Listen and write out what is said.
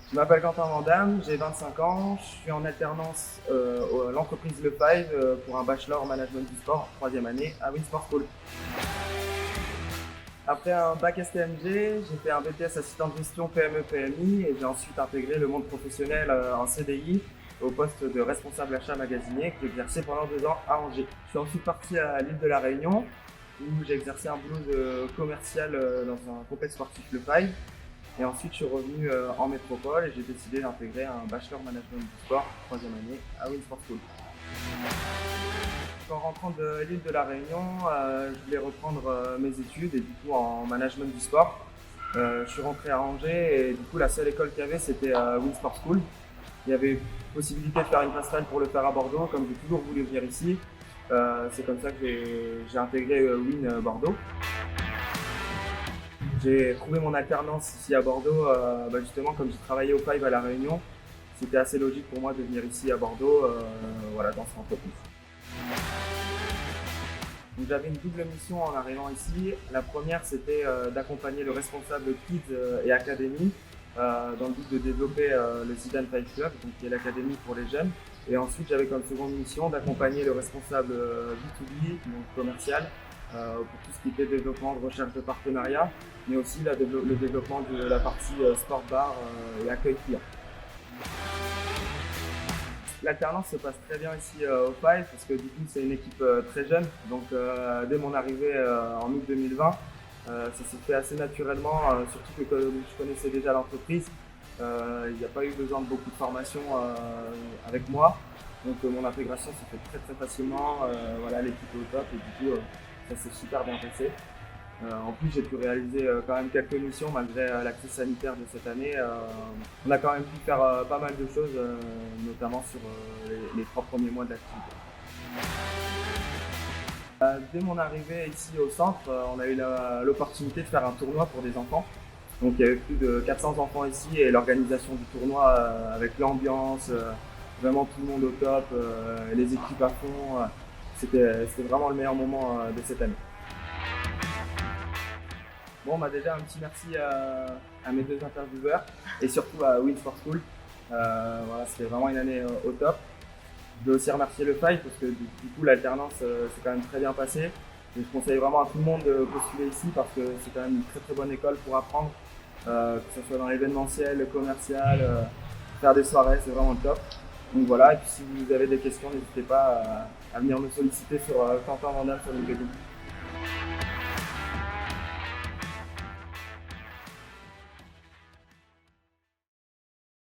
Je m'appelle Quentin Vandamme, j'ai 25 ans, je suis en alternance à l'entreprise Le Five pour un bachelor en management du sport, troisième année à Winsport School. Après un bac STMG, j'ai fait un BTS assistant de gestion PME-PMI et j'ai ensuite intégré le monde professionnel en CDI au poste de responsable achat magasinier que j'ai exercé pendant 2 ans à Angers. Je suis ensuite parti à l'île de la Réunion où j'ai exercé un boulot de commercial dans un complexe sportif Le Five. Et ensuite, je suis revenu en métropole et j'ai décidé d'intégrer un bachelor management du sport, troisième année, à Winsport School. En rentrant de l'île de la Réunion, je voulais reprendre mes études et du coup en management du sport. Je suis rentré à Angers et du coup la seule école qu'il y avait c'était Winsport School. Il y avait possibilité de faire une passerelle pour le faire à Bordeaux, comme j'ai toujours voulu venir ici. C'est comme ça que j'ai intégré Win Bordeaux. J'ai trouvé mon alternance ici à Bordeaux, justement comme j'ai travaillé au Five à La Réunion, c'était assez logique pour moi de venir ici à Bordeaux voilà, dans cette entreprise. Donc, j'avais une double mission en arrivant ici. La première c'était d'accompagner le responsable Kids et Academy dans le but de développer le Zidane Five Club, donc, qui est l'académie pour les jeunes. Et ensuite j'avais comme seconde mission d'accompagner le responsable B2B, donc commercial, pour tout ce qui était développement de recherche de partenariat, mais aussi le développement de la partie sport bar et accueil client. L'alternance se passe très bien ici au Five parce que du coup c'est une équipe très jeune, donc dès mon arrivée en août 2020, ça s'est fait assez naturellement, surtout que je connaissais déjà l'entreprise. Il n'y a pas eu besoin de beaucoup de formation avec moi, donc mon intégration s'est fait très très facilement, voilà, l'équipe est au top et du coup ça s'est super bien passé. En plus, j'ai pu réaliser quand même quelques missions malgré la crise sanitaire de cette année. On a quand même pu faire pas mal de choses, notamment sur les 3 premiers mois de l'activité. Dès mon arrivée ici au centre, on a eu l'opportunité de faire un tournoi pour des enfants. Donc il y avait plus de 400 enfants ici et l'organisation du tournoi avec l'ambiance, vraiment tout le monde au top, les équipes à fond, c'était vraiment le meilleur moment de cette année. Bon, déjà un petit merci à mes deux intervieweurs et surtout à Winsport School. Voilà, c'était vraiment une année au top. Je veux aussi remercier le Five parce que du coup l'alternance s'est quand même très bien passée. Et je conseille vraiment à tout le monde de postuler ici parce que c'est quand même une très très bonne école pour apprendre, que ce soit dans l'événementiel, le commercial, faire des soirées, c'est vraiment le top. Donc voilà, et puis si vous avez des questions, n'hésitez pas à venir me solliciter sur Quentin Vandamme sur LinkedIn.